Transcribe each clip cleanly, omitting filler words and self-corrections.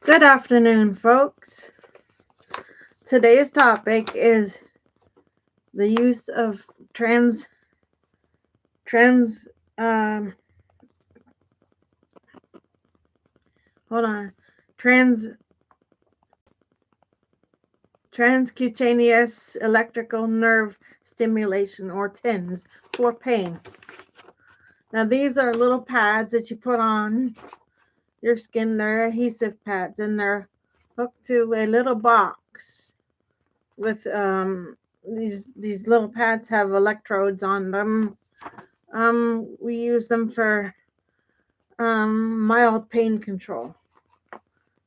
Good afternoon, folks. Today's topic is the use of trans um hold on trans transcutaneous electrical nerve stimulation, or TENS, for pain. Now these are little pads that you put on your skin. They're adhesive pads, and they're hooked to a little box with these little pads have electrodes on them. We use them for mild pain control.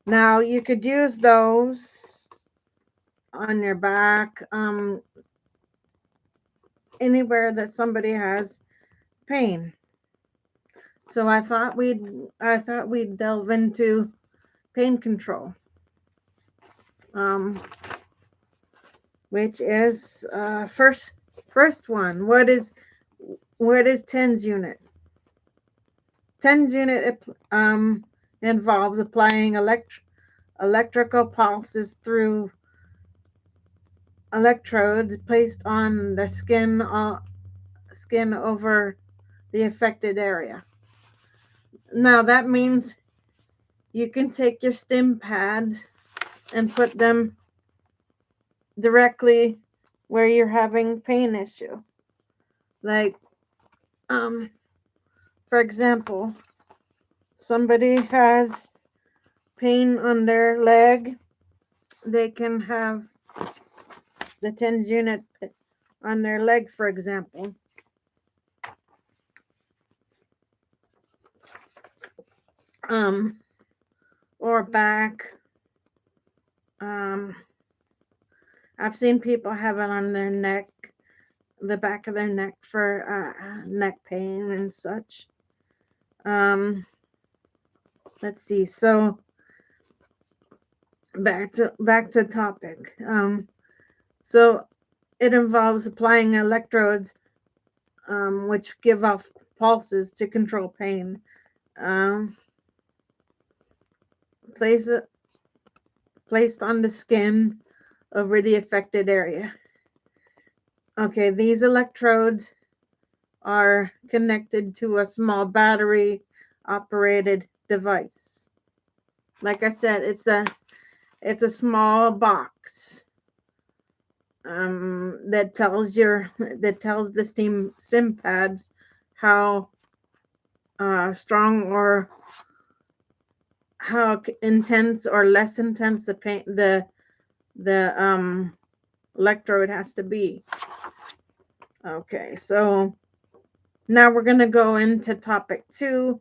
Now you could use those on your back, anywhere that somebody has pain. So I thought we'd delve into pain control, um, which is first one. What is TENS unit? TENS unit involves applying electrical pulses through electrodes placed on the skin over the affected area. Now that means you can take your stim pads and put them directly where you're having pain issue. Like, um, for example, somebody has pain on their leg, they can have the TENS unit on their leg, for example. Um, or back. Um, I've seen people have it on their neck, the back of their neck, for neck pain and such. Um, let's see. So back to topic. So it involves applying electrodes, which give off pulses to control pain. Um, place it placed on the skin over the affected area. Okay, these electrodes are connected to a small battery operated device. Like I said, it's a small box that tells the stim pads how strong or how intense or less intense the pain the electrode has to be. Okay, so now we're gonna go into topic 2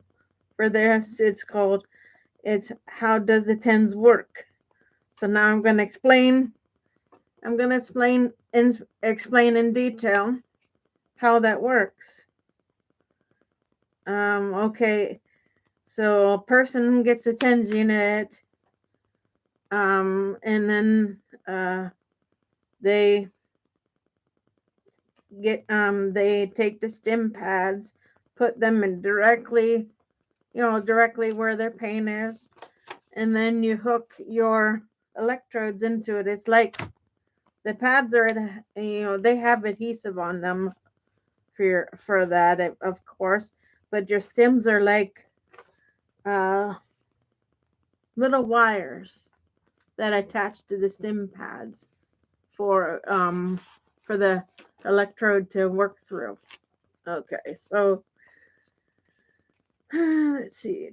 for this. It's how does the TENS work? So now I'm gonna explain in detail how that works. Okay, so a person gets a TENS unit, and then they they take the stim pads, put them in directly where their pain is, and then you hook your electrodes into it. It's like the pads are they have adhesive on them for that, of course, but your stems are like uh little wires that attach to the stim pads for the electrode to work through. Okay, so let's see.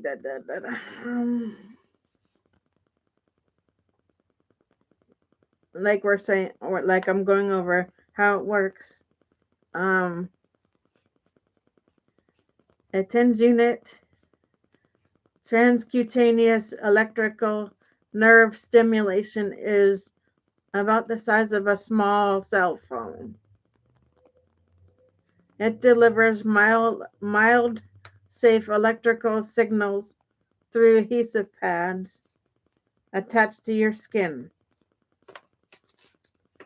Like we're saying, or like I'm going over how it works. Um, a TENS unit, transcutaneous electrical nerve stimulation, is about the size of a small cell phone. It delivers mild, safe electrical signals through adhesive pads attached to your skin.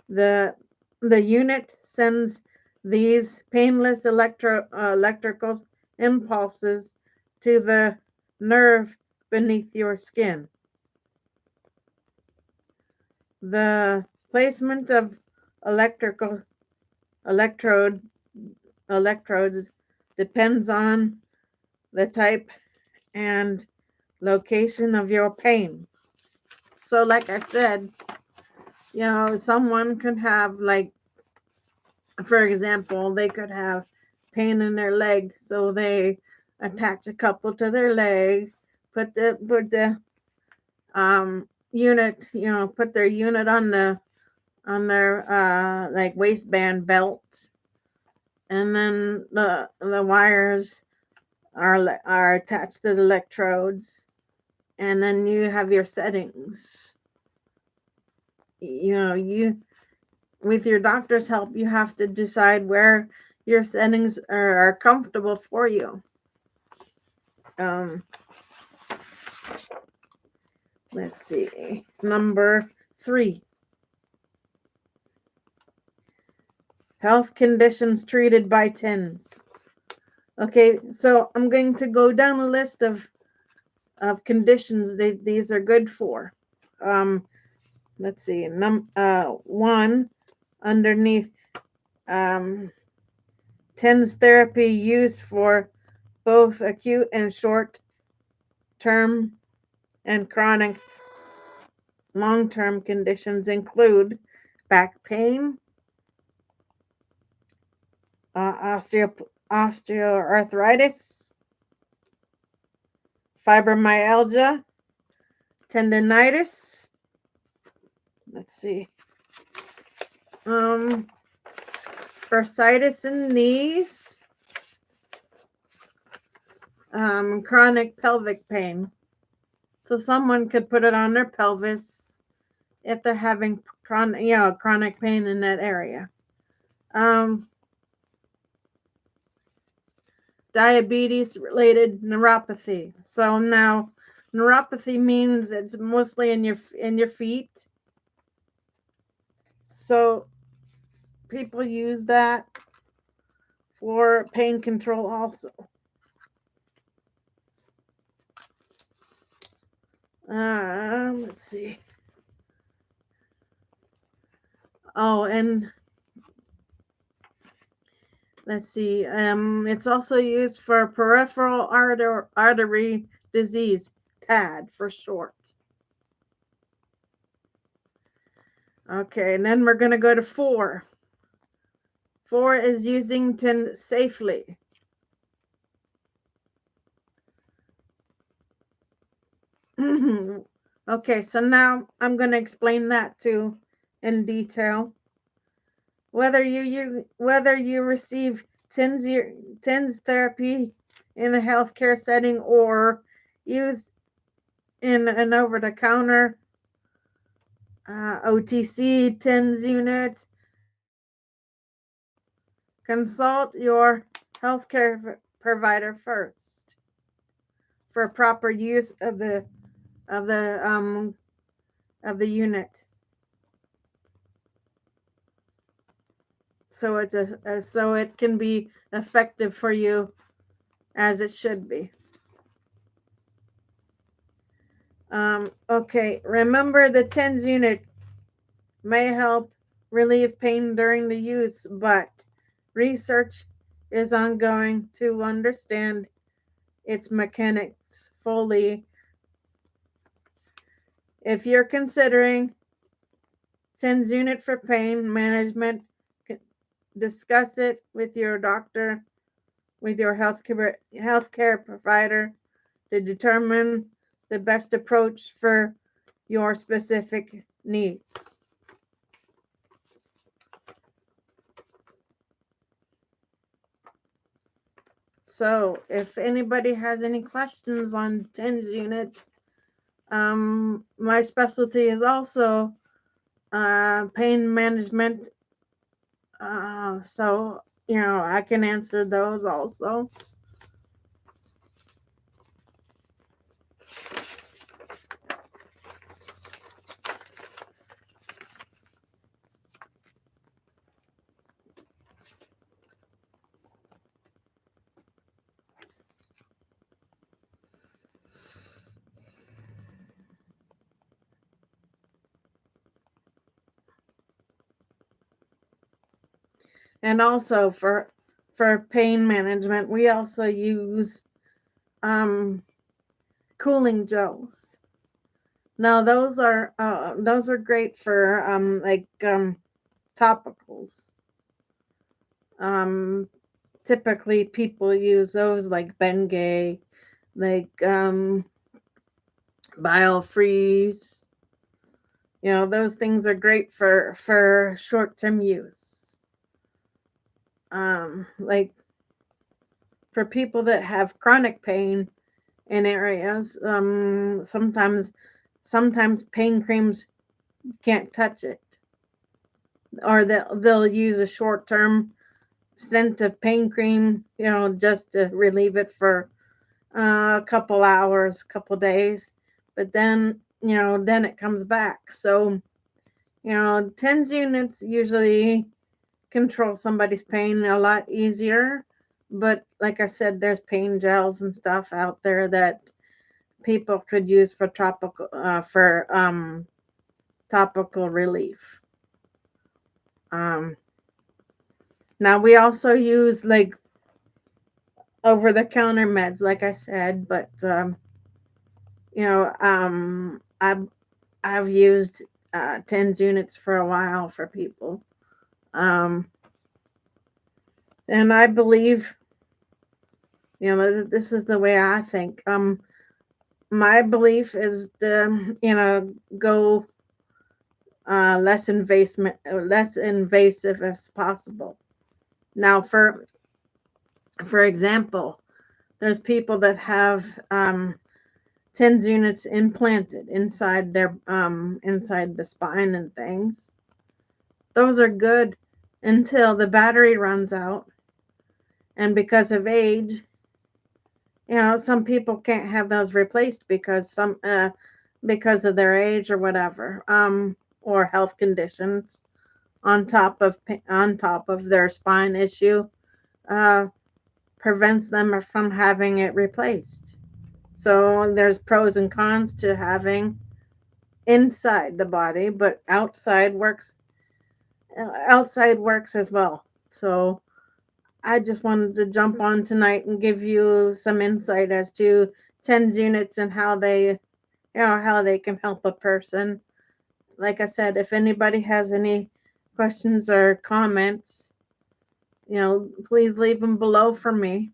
The the unit sends these painless electrical impulses to the nerve beneath your skin. The placement of electrical electrode electrodes depends on the type and location of your pain. So like I said, someone could have, like, for example, they could have pain in their leg, so they attach a couple to their leg, put the unit, put their unit on their like waistband belt, and then the wires are attached to the electrodes, and then you have your settings. You with your doctor's help, you have to decide where your settings are comfortable for you. Let's see. Number 3. Health conditions treated by TENS. Okay, so I'm going to go down a list of conditions these are good for. Let's see. 1, underneath, TENS therapy used for both acute and short-term and chronic long-term conditions include back pain, osteoarthritis, fibromyalgia, tendinitis. Let's see. Bursitis in knees, chronic pelvic pain. So someone could put it on their pelvis if they're having chronic pain in that area. Diabetes related neuropathy. So now neuropathy means it's mostly in your feet. So people use that for pain control also. Let's see. Oh, and let's see. It's also used for peripheral artery disease, PAD for short. Okay, and then we're going to go to 4. 4 is using TENS safely. Okay, so now I'm going to explain that too in detail. Whether you receive TENS therapy in a healthcare setting or use in an over-the-counter OTC TENS unit, consult your healthcare provider first for proper use of the unit. So so it can be effective for you as it should be. Okay, remember the TENS unit may help relieve pain during the use, but research is ongoing to understand its mechanics fully. If you're considering TENS unit for pain management, discuss it with your doctor, with your healthcare provider to determine the best approach for your specific needs. So if anybody has any questions on TENS units, my specialty is also pain management. So, I can answer those also. And also for pain management, we also use um cooling gels. Now those are great for topicals. Um Typically people use those like Bengay, like BioFreeze. You know, those things are great for short-term use. Like for people that have chronic pain in areas, sometimes pain creams can't touch it, or they'll use a short-term scent of pain cream, you know, just to relieve it for a couple hours, couple days, but then, you know, then it comes back. So, you know, TENS units usually control somebody's pain a lot easier. But like I said, there's pain gels and stuff out there that people could use for topical relief. Um, Now we also use like over the counter meds, like I said, but you know, I've used TENS units for a while for people. Um, and I believe, you know, this is the way I think. My belief is to, you know, go less invasive as possible. Now, for example, there's people that have TENS units implanted inside the spine and things. Those are good until the battery runs out, and because of age, you know, some people can't have those replaced because of their age or whatever, or health conditions on top of their spine issue, uh, prevents them from having it replaced. So there's pros and cons to having inside the body, but outside works as well. So I just wanted to jump on tonight and give you some insight as to TENS units and how they can help a person. Like I said, if anybody has any questions or comments, you know, please leave them below for me.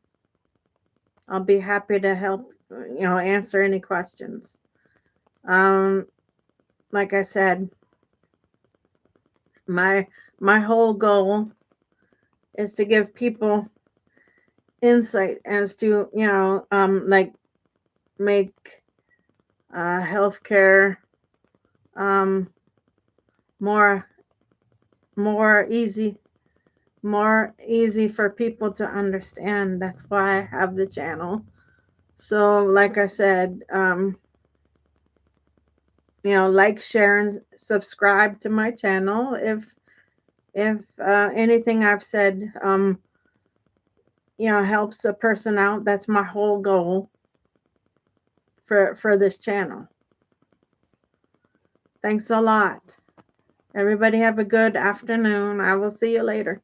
I'll be happy to help, you know, answer any questions. Um, like I said, my my whole goal is to give people insight as to, you know, like make healthcare um more more easy more easy for people to understand. That's why I have the channel. So like I said, you know, like, share, and subscribe to my channel if anything I've said you know, helps a person out. That's my whole goal for this channel. Thanks a lot. Everybody have a good afternoon. I will see you later.